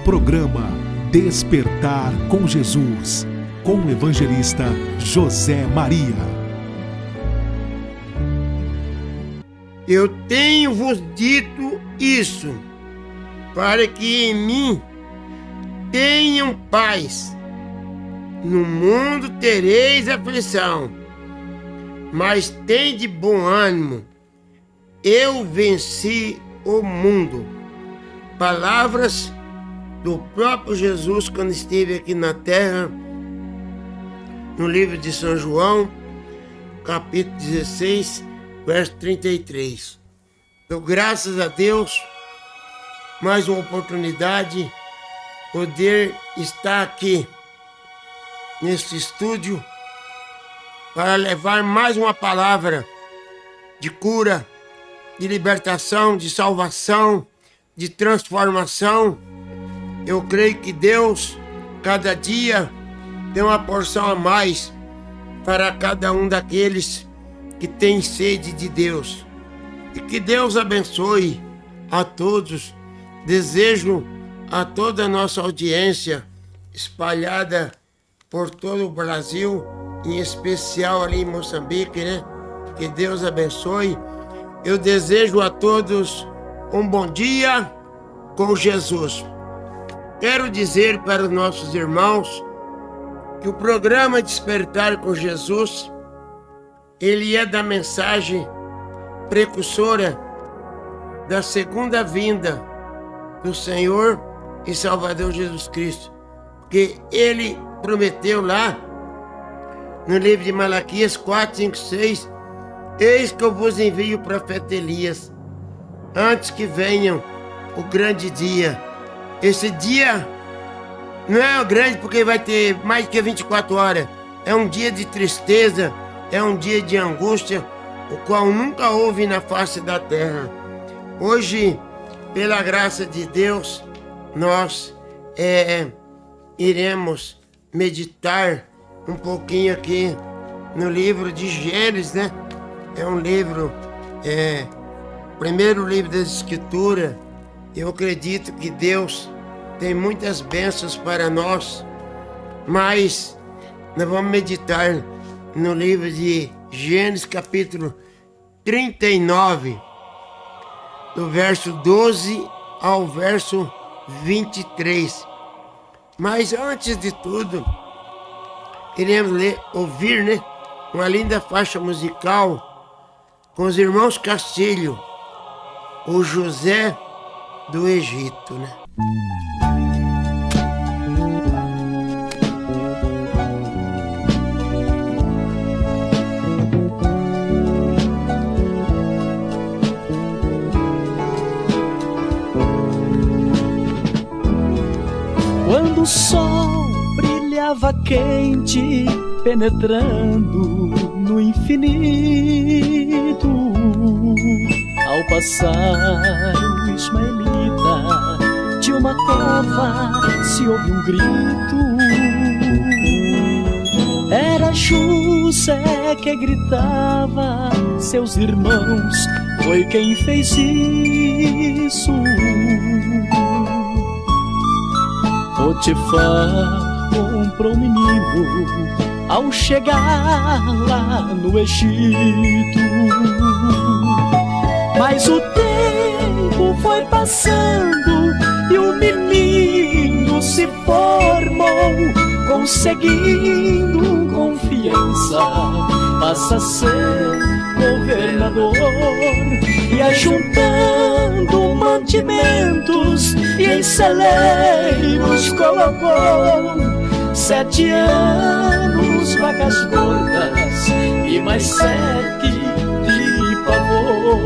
Programa Despertar com Jesus, com o evangelista José Maria. Eu tenho-vos dito isso, para que em mim tenham paz. No mundo tereis aflição, mas tende bom ânimo. Eu venci o mundo. Palavras do próprio Jesus quando esteve aqui na terra, no livro de São João, capítulo 16, verso 33. Então, graças a Deus, mais uma oportunidade, poder estar aqui nesse estúdio para levar mais uma palavra de cura, de libertação, de salvação, de transformação. Eu creio que Deus, cada dia, tem uma porção a mais para cada um daqueles que tem sede de Deus. E que Deus abençoe a todos. Desejo a toda a nossa audiência espalhada por todo o Brasil, em especial ali em Moçambique, né? Que Deus abençoe. Eu desejo a todos um bom dia com Jesus. Quero dizer para os nossos irmãos que o programa Despertar com Jesus, ele é da mensagem precursora da segunda vinda do Senhor e Salvador Jesus Cristo. Porque ele prometeu lá no livro de Malaquias 4, 5, 6: eis que eu vos envio o profeta Elias, antes que venham o grande dia. Esse dia não é grande porque vai ter mais que 24 horas. É um dia de tristeza, é um dia de angústia, o qual nunca houve na face da terra. Hoje, pela graça de Deus, nós iremos meditar um pouquinho aqui no livro de Gênesis, né? É um livro, primeiro livro das Escrituras. Eu acredito que Deus tem muitas bênçãos para nós, mas nós vamos meditar no livro de Gênesis, capítulo 39, do verso 12 ao verso 23. Mas antes de tudo, iremos ouvir, né, uma linda faixa musical com os irmãos Castilho, o José do Egito, né? Quando o sol brilhava quente, penetrando no infinito, ao passar o ismaelita de uma cova, se ouve um grito. Era José que gritava: seus irmãos, foi quem fez isso. Potifar comprou o menino ao chegar lá no Egito. Mas o tempo foi passando e o menino se formou, conseguindo confiança, passa a ser governador. E ajuntando mantimentos e em celeiros colocou 7 anos vacas gordas e mais 7 de pavor.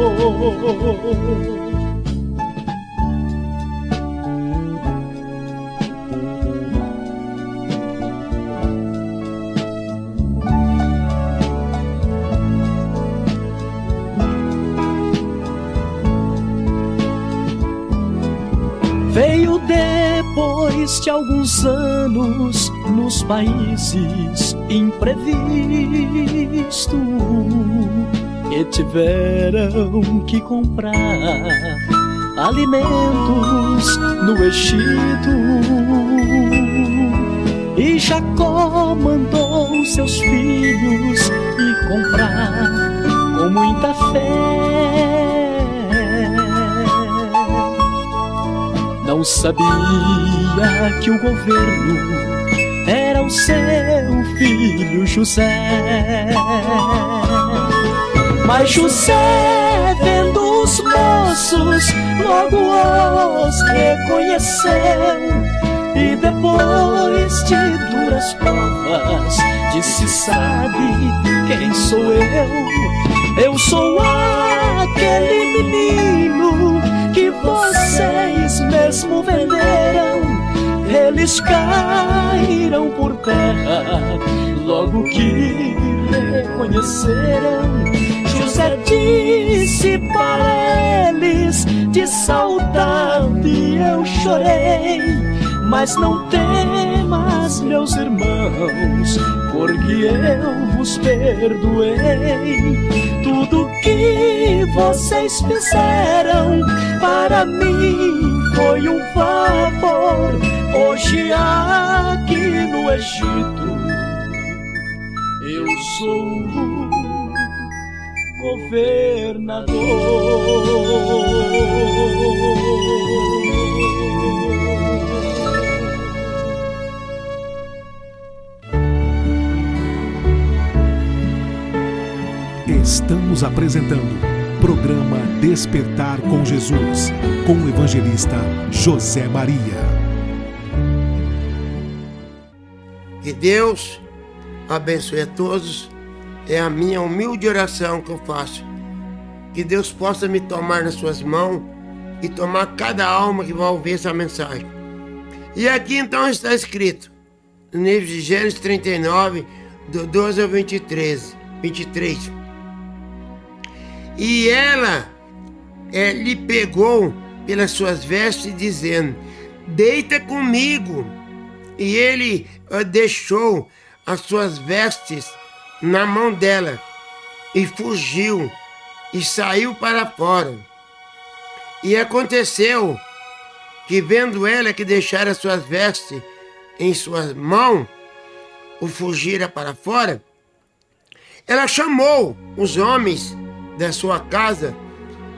Veio depois de alguns anos nos países imprevisto e tiveram que comprar alimentos no Egito. E Jacó mandou seus filhos ir comprar com muita fé. Não sabia que o governo era o seu filho José. Mas José, vendo os moços, logo os reconheceu. E depois de duras provas, disse: sabe quem sou eu? Eu sou aquele menino que vocês mesmo venderam. Eles caíram por terra logo que reconheceram. José disse para eles: de saudade eu chorei, mas não temas, meus irmãos, porque eu vos perdoei. Tudo que vocês fizeram para mim foi um favor. Hoje aqui no Egito eu sou o governador. Estamos apresentando programa Despertar com Jesus, com o evangelista José Maria. Que Deus abençoe a todos. É a minha humilde oração que eu faço. Que Deus possa me tomar nas suas mãos e tomar cada alma que vai ouvir essa mensagem. E aqui então está escrito, no livro de Gênesis 39, do 12 ao 23. E ela lhe pegou pelas suas vestes, dizendo: deita comigo. E ele deixou as suas vestes na mão dela e fugiu e saiu para fora. E aconteceu que, vendo ela que deixara as suas vestes em suas mãos, o fugira para fora, ela chamou os homens da sua casa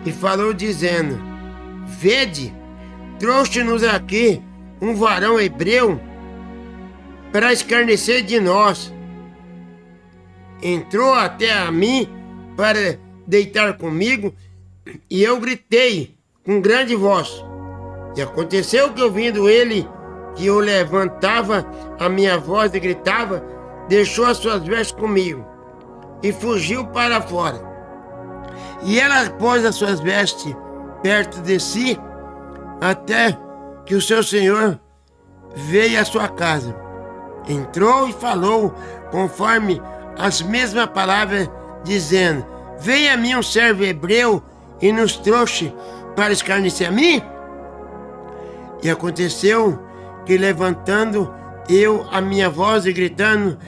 e falou, dizendo: vede, trouxe-nos aqui um varão hebreu para escarnecer de nós. Entrou até a mim para deitar comigo, e eu gritei com grande voz. E aconteceu que, ouvindo ele que eu levantava a minha voz e gritava, deixou as suas vestes comigo e fugiu para fora. E ela pôs as suas vestes perto de si, até que o seu senhor veio à sua casa. Entrou e falou conforme as mesmas palavras, dizendo: veio a mim um servo hebreu e nos trouxe para escarnecer a mim. E aconteceu que, levantando eu a minha voz e gritando,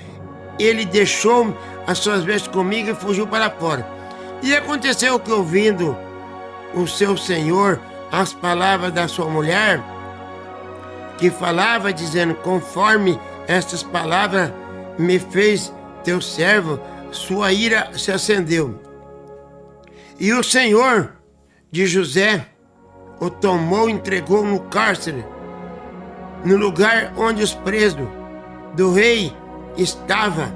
ele deixou as suas vestes comigo e fugiu para fora. E aconteceu que, ouvindo o seu senhor as palavras da sua mulher, que falava, dizendo: conforme estas palavras me fez teu servo, sua ira se acendeu. E o senhor de José o tomou e entregou no cárcere, no lugar onde os presos do rei estavam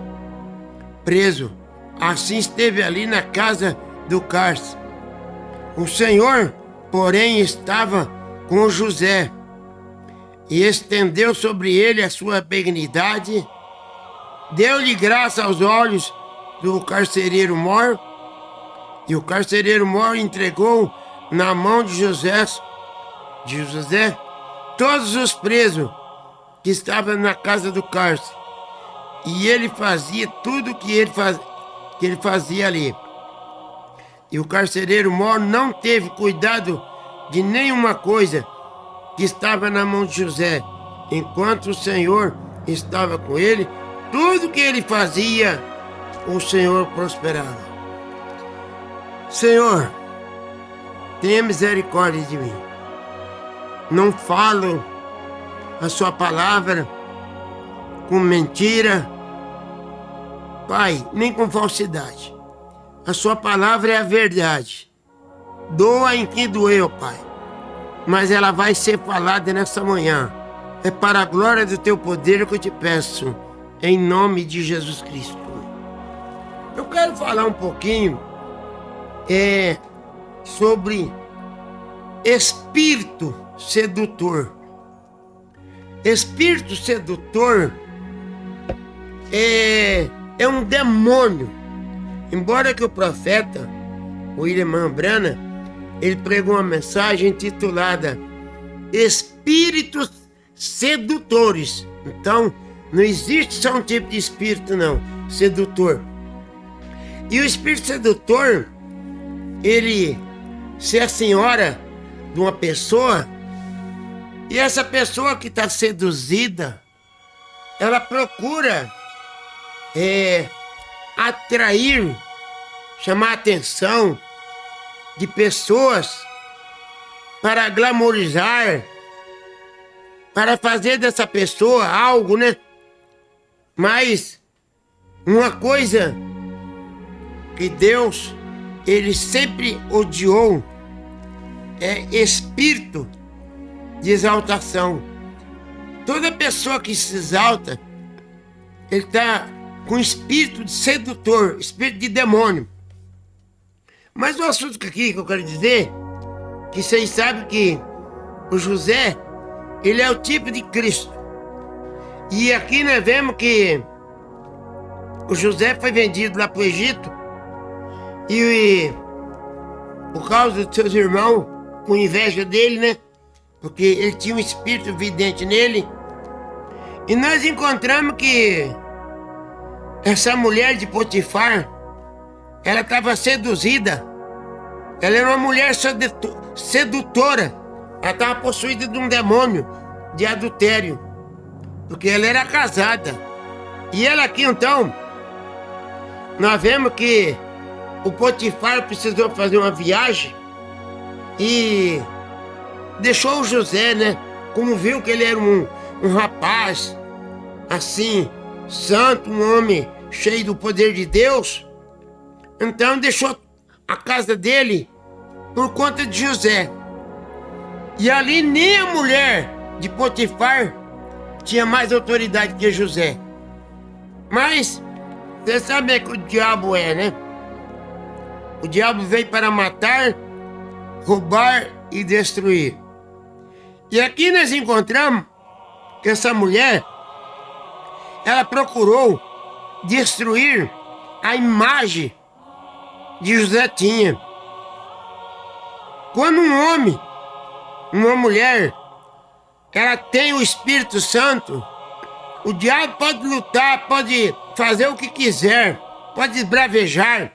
presos. Assim esteve ali na casa do cárcere. O Senhor, porém, estava com José e estendeu sobre ele a sua benignidade, deu-lhe graça aos olhos do carcereiro mor, e o carcereiro mor entregou na mão de José todos os presos que estavam na casa do cárcere, e ele fazia tudo que ele fazia ali. E o carcereiro mor não teve cuidado de nenhuma coisa que estava na mão de José. Enquanto o Senhor estava com ele, tudo que ele fazia, o Senhor prosperava. Senhor, tenha misericórdia de mim. não falo a sua palavra com mentira, Pai, nem com falsidade. A sua palavra é a verdade. Doa em que doeu, Pai, mas ela vai ser falada nessa manhã. É para a glória do teu poder que eu te peço, em nome de Jesus Cristo. Eu quero falar um pouquinho sobre espírito sedutor. Espírito sedutor é um demônio. Embora que o profeta William Branham, ele pregou uma mensagem intitulada Espíritos Sedutores. Então, não existe só um tipo de espírito, não, sedutor. E o espírito sedutor, ele, se a senhora de uma pessoa, e essa pessoa que está seduzida, ela procura atrair, chamar a atenção de pessoas para glamorizar, para fazer dessa pessoa algo, né? Mas uma coisa que Deus, ele sempre odiou é espírito de exaltação. Toda pessoa que se exalta, ele está com espírito de sedutor, espírito de demônio. Mas o assunto aqui que eu quero dizer, que vocês sabem que o José, ele é o tipo de Cristo. E aqui nós vemos que o José foi vendido lá para o Egito, e por causa dos seus irmãos, com inveja dele, né? Porque ele tinha um espírito vidente nele. E nós encontramos que essa mulher de Potifar, ela estava seduzida. Ela era uma mulher sedutora. Ela estava possuída de um demônio de adultério, porque ela era casada. E ela aqui então, nós vemos que o Potifar precisou fazer uma viagem e deixou o José, né? Como viu que ele era um rapaz assim, santo, um homem cheio do poder de Deus, então deixou a casa dele por conta de José. E ali nem a mulher de Potifar tinha mais autoridade que José. Mas você sabe que o diabo é, né? O diabo veio para matar, roubar e destruir. E aqui nós encontramos que essa mulher, ela procurou destruir a imagem de José tinha. Quando um homem, uma mulher, ela tem o Espírito Santo, o diabo pode lutar, pode fazer o que quiser, pode esbravejar,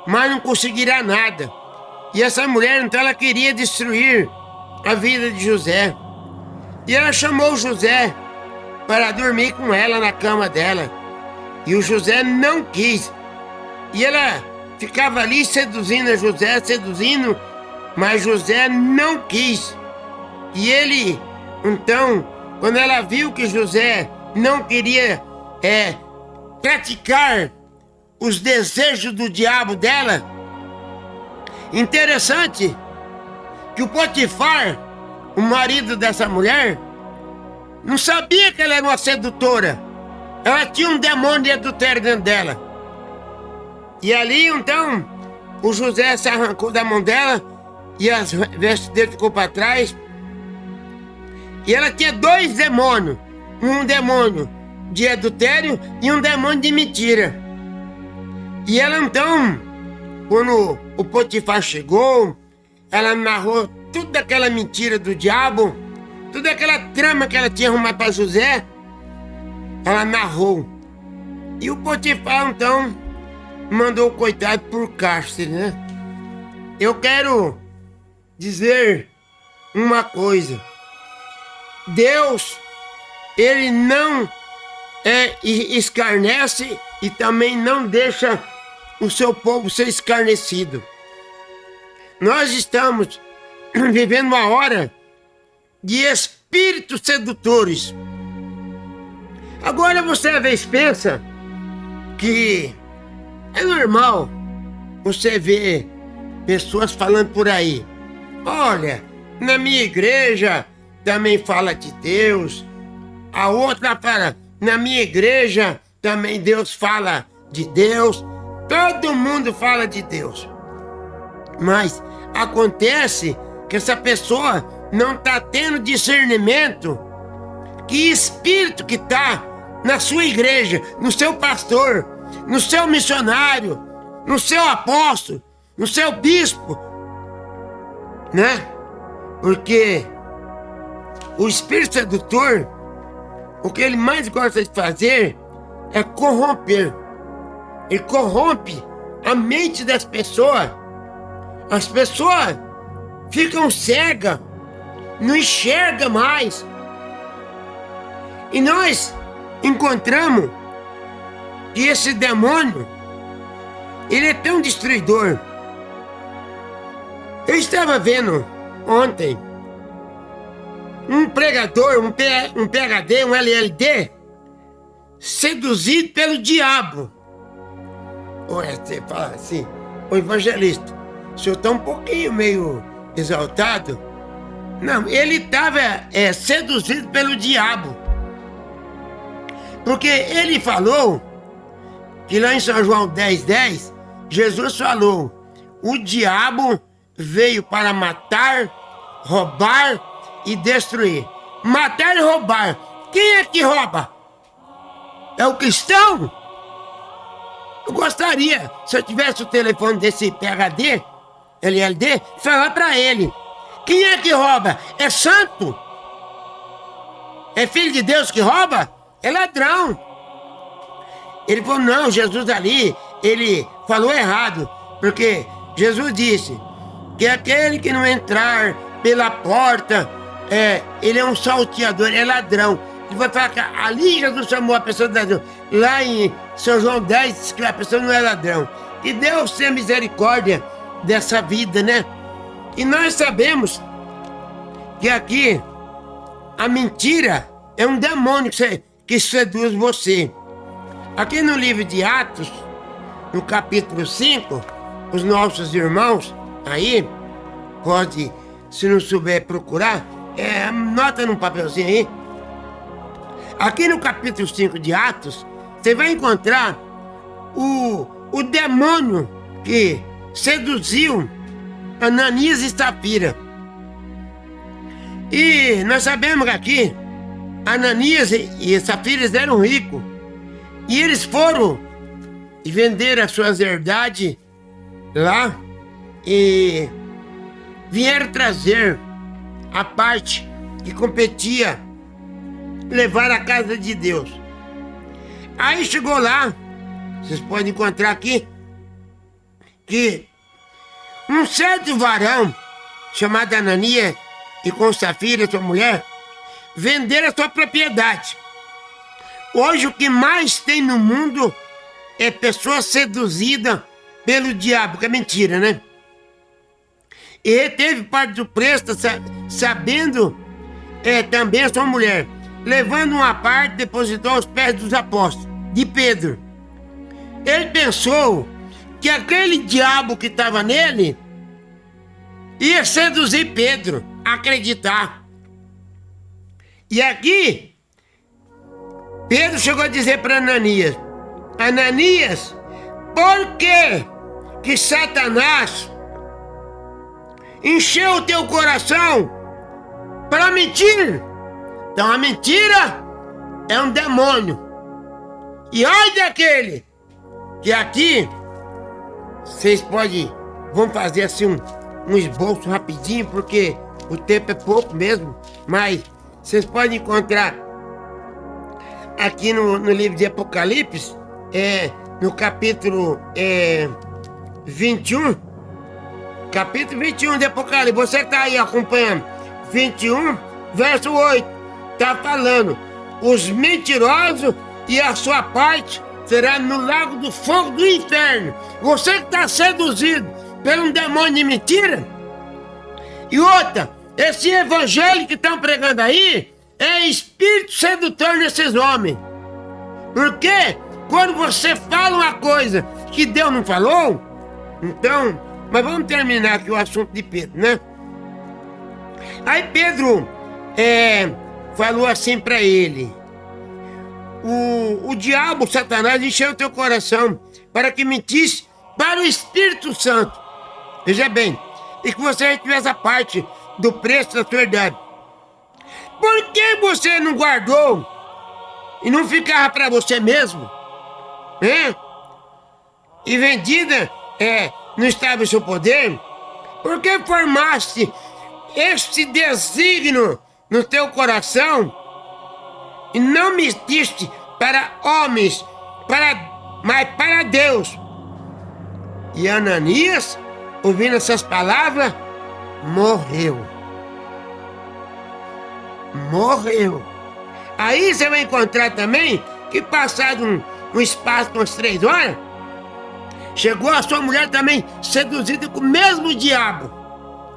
mas não conseguirá nada. E essa mulher, então, ela queria destruir a vida de José. E ela chamou José para dormir com ela na cama dela. E o José não quis. E ela ficava ali seduzindo a José, seduzindo, mas José não quis. E ele, então, quando ela viu que José não queria praticar os desejos do diabo dela, interessante que o Potifar, o marido dessa mulher, não sabia que ela era uma sedutora. Ela tinha um demônio de adultério dentro dela. E ali, então, o José se arrancou da mão dela e as vestes dele ficou para trás. E ela tinha dois demônios. Um demônio de adultério e um demônio de mentira. E ela, então, quando o Potifar chegou, ela narrou tudo aquela mentira do diabo, toda aquela trama que ela tinha arrumado para José, ela narrou. E o Potifar, então, mandou o coitado por cárcere, né? Eu quero dizer uma coisa. Deus, ele não escarnece e também não deixa o seu povo ser escarnecido. Nós estamos vivendo uma hora de espíritos sedutores. Agora você às vezes pensa que é normal você ver pessoas falando por aí: olha, na minha igreja também fala de Deus. A outra fala: na minha igreja também Deus fala de Deus. Todo mundo fala de Deus. Mas acontece que essa pessoa não está tendo discernimento que espírito que está na sua igreja, no seu pastor, no seu missionário, no seu apóstolo, no seu bispo, né? Porque o espírito sedutor, o que ele mais gosta de fazer é corromper. Ele corrompe a mente das pessoas. As pessoas ficam cegas, não enxergam mais. E nós encontramos que esse demônio, ele é tão destruidor. Eu estava vendo ontem um pregador, um PhD, um LLD, seduzido pelo diabo. Olha, você fala assim: ô evangelista, o senhor está um pouquinho meio exaltado. Não, ele estava seduzido pelo diabo. Porque ele falou que lá em São João 10:10, Jesus falou: o diabo veio para matar, roubar e destruir. Matar e roubar. Quem é que rouba? É o cristão? Eu gostaria, se eu tivesse o telefone desse PhD, LLD, falar para ele: quem é que rouba? É santo? É filho de Deus que rouba? É ladrão. Ele falou: não, Jesus ali, ele falou errado, porque Jesus disse que aquele que não entrar pela porta, ele é um salteador, é ladrão. Ele vai falar que ali Jesus chamou a pessoa de ladrão. Lá em São João 10 diz que a pessoa não é ladrão. E Deus tenha misericórdia dessa vida, né? E nós sabemos que aqui a mentira é um demônio que seduz você. Aqui no livro de Atos, no capítulo 5, os nossos irmãos aí, pode, se não souber procurar, anota num papelzinho aí. Aqui no capítulo 5 de Atos, você vai encontrar o demônio que seduziu Ananias e Safira. E nós sabemos que aqui Ananias e Safira eram ricos. E eles foram e venderam as suas herdades lá e vieram trazer a parte que competia levar à casa de Deus. Aí chegou lá, vocês podem encontrar aqui, que um certo varão chamado Ananias e com Safira, sua mulher, venderam a sua propriedade. Hoje o que mais tem no mundo é pessoa seduzida pelo diabo, que é mentira, né? E ele teve parte do preço, sabendo também a sua mulher, levando uma parte, depositou aos pés dos apóstolos, de Pedro. Ele pensou que aquele diabo que estava nele ia seduzir Pedro a acreditar. E aqui, Pedro chegou a dizer para Ananias: Ananias, por que Satanás encheu o teu coração para mentir? Então a mentira é um demônio. E ai daquele que aqui, vocês podem, vamos fazer assim um esboço rapidinho, porque o tempo é pouco mesmo, mas vocês podem encontrar aqui no livro de Apocalipse, no capítulo 21, capítulo 21 de Apocalipse, você está aí acompanhando, 21, verso 8, está falando: os mentirosos e a sua parte será no lago do fogo do inferno. Você que está seduzido por um demônio de mentira. E outra, Esse evangelho que estão pregando aí é espírito sedutor nesses homens. Porque quando você fala uma coisa que Deus não falou, então... Mas vamos terminar aqui o assunto de Pedro, né? Aí Pedro falou assim para ele: o diabo, Satanás, encheu o teu coração para que mentisse para o Espírito Santo. Veja bem, e que você tivesse a parte do preço da tua herdade. Por que você não guardou e não ficava para você mesmo? E vendida não estava em seu poder? Por que formaste este desígnio no teu coração e não mentiste para homens, mas para Deus? E Ananias, ouvindo essas palavras, morreu. Aí você vai encontrar também que passado um espaço de umas 3 horas, chegou a sua mulher também seduzida com o mesmo diabo,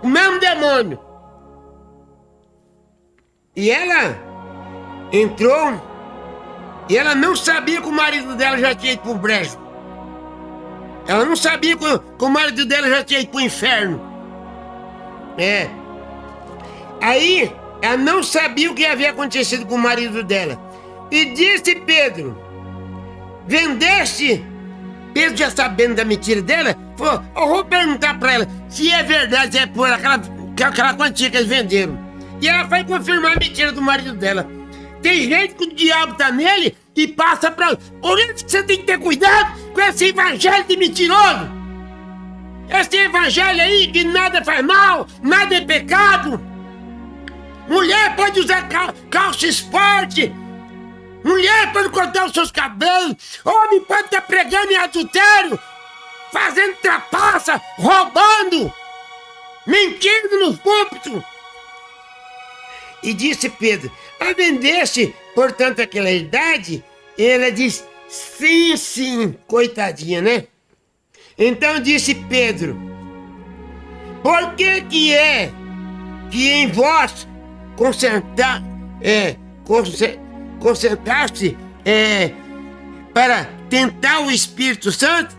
o mesmo demônio. E ela entrou e ela não sabia que o marido dela já tinha ido pro brejo. Ela não sabia que o marido dela já tinha ido pro inferno. Aí ela não sabia o que havia acontecido com o marido dela. E disse Pedro: vendeste? Pedro, já sabendo da mentira dela, falou: eu vou perguntar pra ela se é verdade, se é por aquela quantia que eles venderam. E ela foi confirmar a mentira do marido dela. Tem gente que o diabo tá nele e passa pra... Por isso que você tem que ter cuidado com esse evangelho de mentiroso. Esse evangelho aí que nada faz mal, nada é pecado. Mulher pode usar calça esporte. Mulher pode cortar os seus cabelos. Homem pode estar pregando em adultério, fazendo trapaça, roubando, mentindo nos púlpitos. E disse Pedro: a vendeste, portanto, aquela idade? E ela disse: sim, sim, coitadinha, né? Então disse Pedro: por que é que em vós concentraste para tentar o Espírito Santo?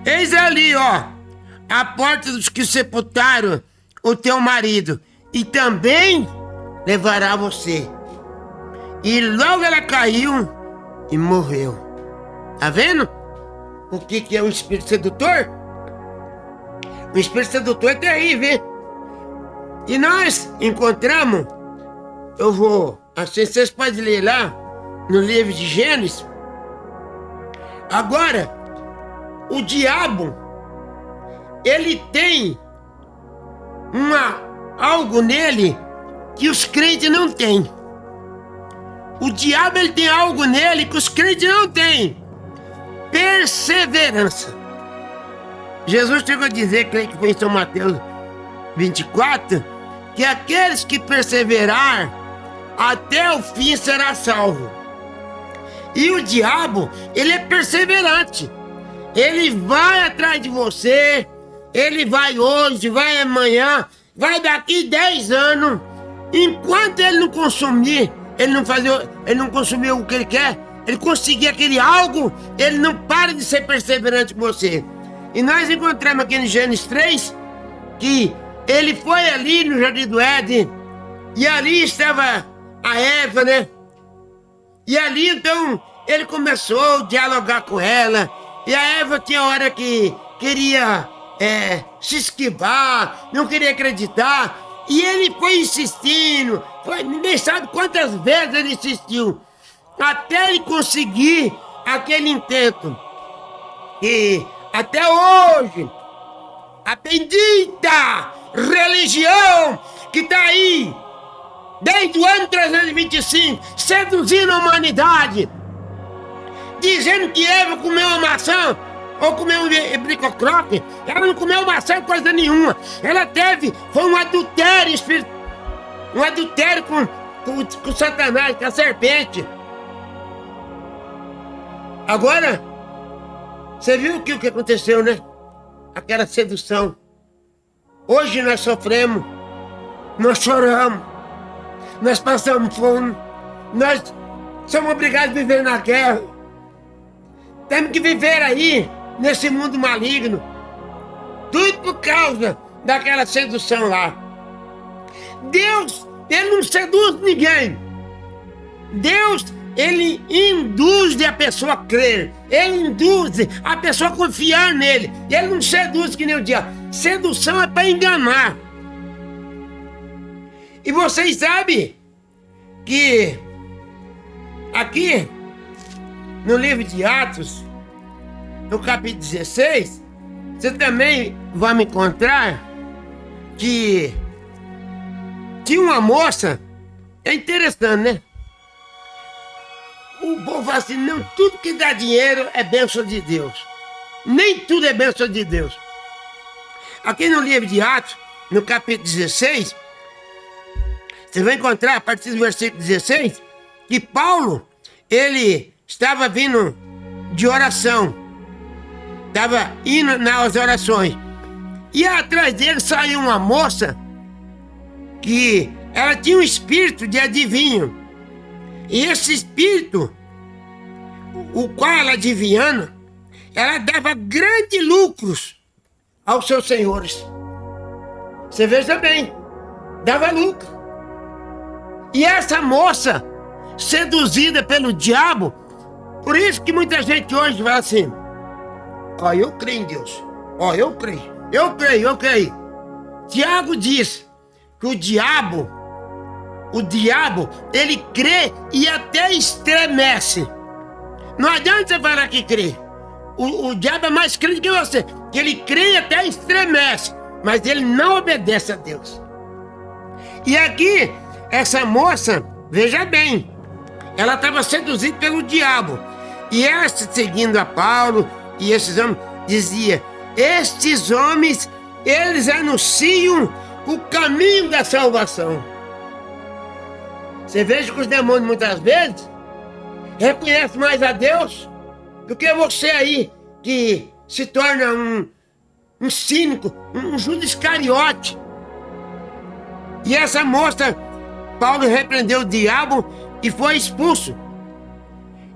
Eis ali, a porta dos que sepultaram o teu marido, e também levará você. E logo ela caiu e morreu. Tá vendo o que é um espírito sedutor? O espírito sedutor é terrível, hein? E nós encontramos, assim, vocês podem ler lá no livro de Gênesis. Agora, o diabo, ele tem algo nele que os crentes não têm. O diabo, ele tem algo nele que os crentes não têm: perseverança. Jesus chegou a dizer, creio que foi em São Mateus 24, que aqueles que perseverar até o fim será salvo. E o diabo, ele é perseverante. Ele vai atrás de você. Ele vai hoje, vai amanhã, vai daqui 10 anos. Enquanto ele não consumir, ele não consumiu o que ele quer, ele conseguir aquele algo, ele não para de ser perseverante com você. E nós encontramos aqui em Gênesis 3 que ele foi ali no Jardim do Éden, e ali estava a Eva, né? E ali então ele começou a dialogar com ela, e a Eva tinha hora que queria se esquivar, não queria acreditar. E ele foi insistindo, ninguém sabe quantas vezes ele insistiu, até ele conseguir aquele intento. E até hoje, a bendita religião que está aí, desde o ano 325, seduzindo a humanidade, dizendo que Eva comeu uma maçã, ou comeu um bricocroque. Ela não comeu maçã, coisa nenhuma. Ela foi um adultério espiritual, um adultério com Satanás, com a serpente. Agora, você viu o que aconteceu, né? Aquela sedução. Hoje nós sofremos nós choramos, nós passamos fome, nós somos obrigados a viver na guerra. Temos que viver aí, nesse mundo maligno. Tudo por causa daquela sedução lá. Deus, Ele não seduz ninguém. Deus, Ele induz a pessoa a crer. Ele induz a pessoa a confiar nele. Ele não seduz que nem o diabo. Sedução é para enganar. E vocês sabem que aqui no livro de Atos, no capítulo 16, você também vai me encontrar que tinha uma moça. É interessante, né? O povo fala assim, não, tudo que dá dinheiro é bênção de Deus. Nem tudo é bênção de Deus. Aqui no livro de Atos, no capítulo 16, você vai encontrar a partir do versículo 16, que Paulo, ele estava vindo de oração. Estava indo nas orações. E atrás dele saiu uma moça que ela tinha um espírito de adivinho. E esse espírito, o qual ela adivinhando, ela dava grandes lucros aos seus senhores. Você veja bem, dava lucro. E essa moça, seduzida pelo diabo, por isso que muita gente hoje fala assim, ó, eu creio em Deus, ó, eu creio. Tiago diz que o diabo, ele crê e até estremece. Não adianta você falar que crê. O diabo é mais crente que você, que ele crê e até estremece, mas ele não obedece a Deus. E aqui, essa moça, veja bem, ela estava seduzida pelo diabo. E ela, seguindo a Paulo e esses homens, dizia, estes homens, eles anunciam o caminho da salvação. Você veja que os demônios muitas vezes reconhecem mais a Deus do que você aí que se torna um cínico, um Judas Iscariote. E essa moça, Paulo repreendeu o diabo e foi expulso.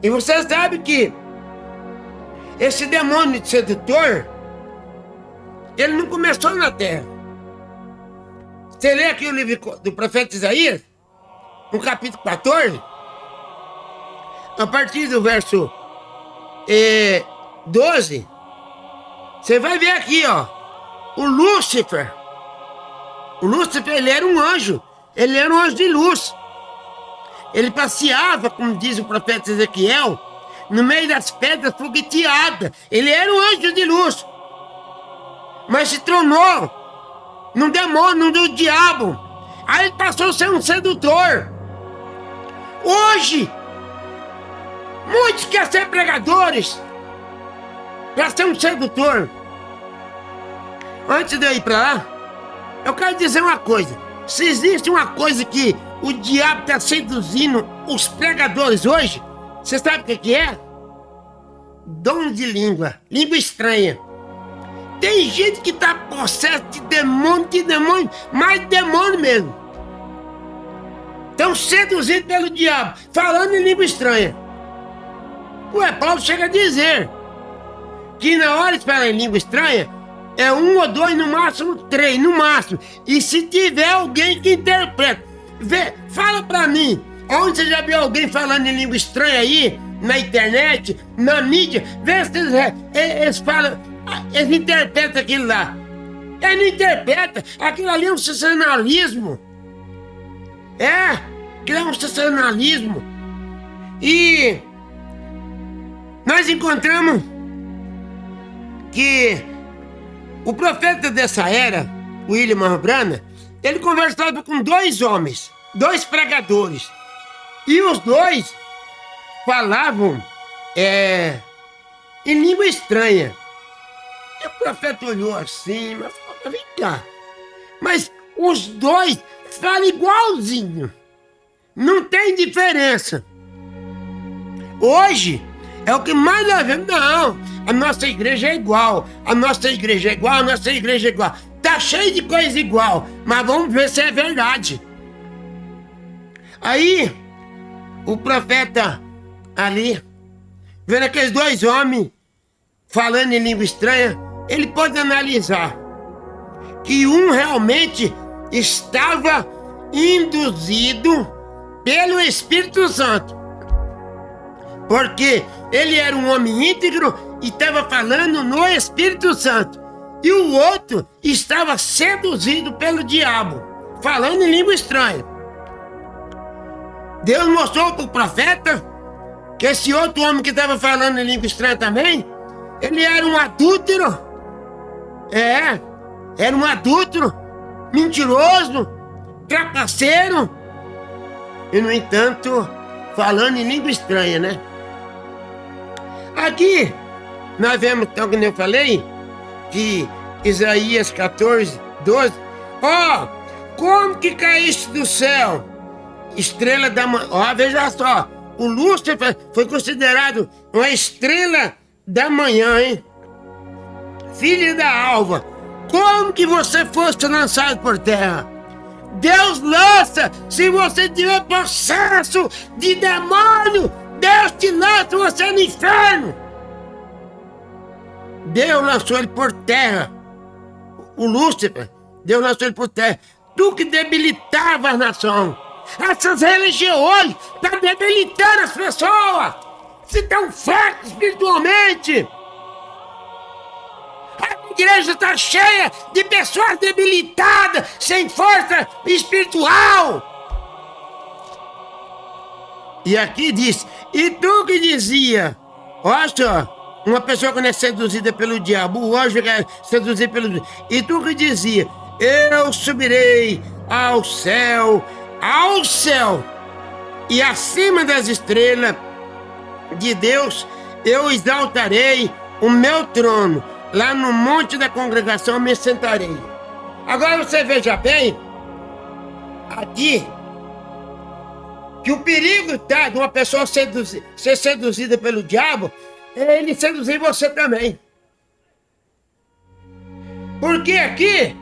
E você sabe que esse demônio de sedutor, ele não começou na terra. Você lê aqui o livro do profeta Isaías, no capítulo 14, a partir do verso 12, você vai ver aqui, ó, o Lúcifer, ele era um anjo, ele era um anjo de luz. Ele passeava, como diz o profeta Ezequiel, no meio das pedras fogueteadas. Ele era um anjo de luz, mas se tornou num demônio, num diabo. Aí ele passou a ser um sedutor. Hoje, muitos querem ser pregadores para ser um sedutor. Antes de eu ir para lá, eu quero dizer uma coisa. Se existe uma coisa que o diabo está seduzindo os pregadores hoje, você sabe o que é? Dom de língua estranha. Tem gente que está possesso de demônio, mais demônio mesmo. Estão seduzidos pelo diabo, falando em língua estranha. Ué, Paulo chega a dizer que na hora de falar em língua estranha, é 1 ou 2, no máximo 3, no máximo. E se tiver alguém que interpreta, fala pra mim, onde você já viu alguém falando em língua estranha aí, na internet, na mídia, vê se eles falam, eles interpretam aquilo lá. Eles não interpretam, aquilo ali é um sensacionalismo. Aquilo é um sensacionalismo. E nós encontramos que o profeta dessa era, William Branham, ele conversava com 2 homens, 2 pregadores. E os 2 falavam em língua estranha. E o profeta olhou assim, mas falou, vem cá. Mas os 2 falam igualzinho. Não tem diferença. Hoje é o que mais nós vemos. Não, a nossa igreja é igual. A nossa igreja é igual, a nossa igreja é igual. Tá Tá cheio de coisa igual, mas vamos ver se é verdade. Aí, o profeta ali, vendo aqueles dois homens falando em língua estranha, ele pode analisar que um realmente estava induzido pelo Espírito Santo, porque ele era um homem íntegro e estava falando no Espírito Santo, e o outro estava seduzido pelo diabo, falando em língua estranha. Deus mostrou para o profeta que esse outro homem que estava falando em língua estranha também, ele era um adúltero. Era um adúltero, mentiroso, trapaceiro. E, no entanto, falando em língua estranha, né? Aqui, nós vemos, então, como eu falei, que Isaías 14, 12. Como que caíste do céu, estrela da manhã. Veja só, o Lúcifer foi considerado uma estrela da manhã, hein? Filha da alva, como que você fosse lançado por terra? Deus lança, se você tiver processo de demônio, Deus te lança você no inferno. Deus lançou ele por terra. O Lúcifer, Deus lançou ele por terra. Tu que debilitava as nações. Essas religiões estão debilitando as pessoas. Se estão fracos espiritualmente. A igreja está cheia de pessoas debilitadas, sem força espiritual. E aqui diz, e tu que dizia, olha só, uma pessoa quando é seduzida pelo diabo, o anjo é seduzido pelo diabo, e tu que dizia, eu subirei ao céu, e acima das estrelas de Deus, eu exaltarei o meu trono, lá no monte da congregação me sentarei. Agora você veja bem, aqui, que o perigo tá de uma pessoa ser seduzida pelo diabo, é ele seduzir você também. Porque aqui,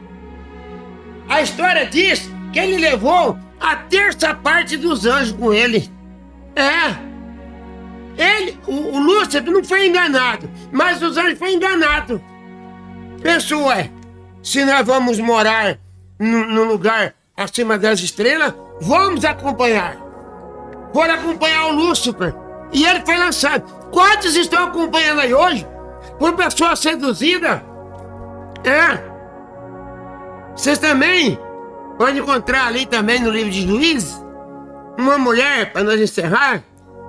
a história diz que ele levou a terça parte dos anjos com ele. O Lúcifer não foi enganado, mas os anjos foram enganados. Pensou, se nós vamos morar no lugar acima das estrelas, vamos acompanhar. Foram acompanhar o Lúcifer e ele foi lançado. Quantos estão acompanhando aí hoje por pessoa seduzida? Vocês também podem encontrar ali também no livro de Juízes uma mulher, para nós encerrar,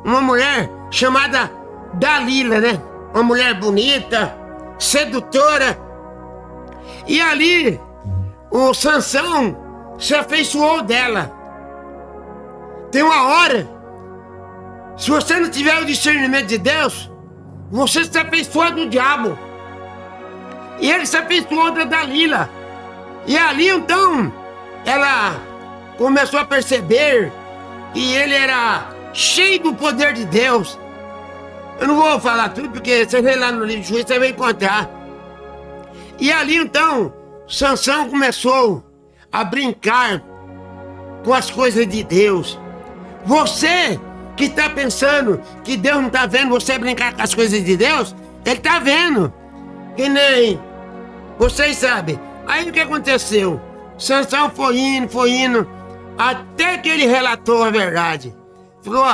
uma mulher chamada Dalila, né? Uma mulher bonita, sedutora. E ali o Sansão se afeiçoou dela. Tem uma hora, se você não tiver o discernimento de Deus, você se afeiçoa do diabo. E ele se afeiçoou da Dalila. E ali então, ela começou a perceber que ele era cheio do poder de Deus. Eu não vou falar tudo, porque você vê lá no livro de Juízes, você vai encontrar. E ali então, Sansão começou a brincar com as coisas de Deus. Você que está pensando que Deus não está vendo você brincar com as coisas de Deus, Ele está vendo. Que nem vocês sabem. Aí o que aconteceu? Sansão foi indo, até que ele relatou a verdade. Falou,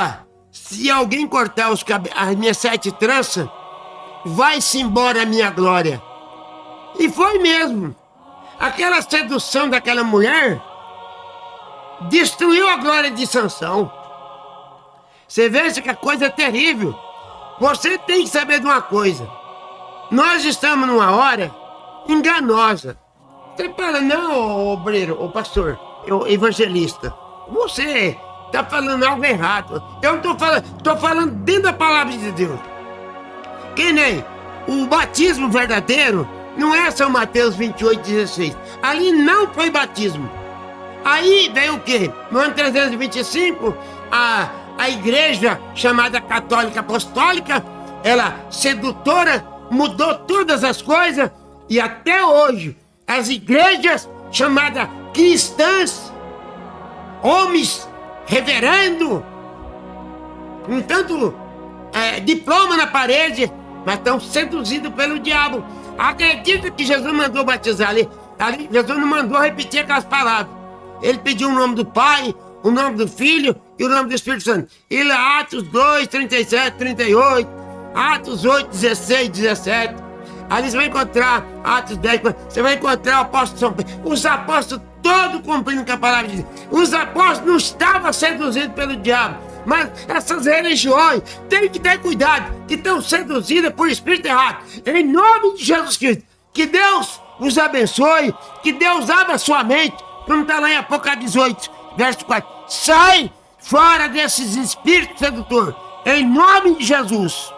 se alguém cortar as minhas 7 tranças, vai-se embora a minha glória. E foi mesmo. Aquela sedução daquela mulher destruiu a glória de Sansão. Você vê que a coisa é terrível. Você tem que saber de uma coisa. Nós estamos numa hora enganosa. Você fala, não, obreiro, pastor, evangelista, você está falando algo errado. Eu não estou falando dentro da palavra de Deus. Que nem o batismo verdadeiro não é São Mateus 28:16. Ali não foi batismo. Aí veio o quê? No ano 325, a igreja chamada Católica Apostólica, ela sedutora, mudou todas as coisas e até hoje as igrejas chamadas cristãs, homens reverendo, com tanto diploma na parede, mas estão seduzidos pelo diabo. Acredita que Jesus mandou batizar ali? Jesus não mandou repetir aquelas palavras. Ele pediu o nome do Pai, o nome do Filho e o nome do Espírito Santo. E lá, Atos 2, 37, 38, Atos 8, 16, 17. Ali você vai encontrar Atos 10, você vai encontrar o apóstolo São Pedro. Os apóstolos todos cumprindo com a palavra de Deus. Os apóstolos não estavam seduzidos pelo diabo. Mas essas religiões têm que ter cuidado, que estão seduzidas por espírito errado. Em nome de Jesus Cristo, que Deus os abençoe, que Deus abra sua mente, como está lá em Apocalipse 18, verso 4. Sai fora desses espíritos sedutores, em nome de Jesus.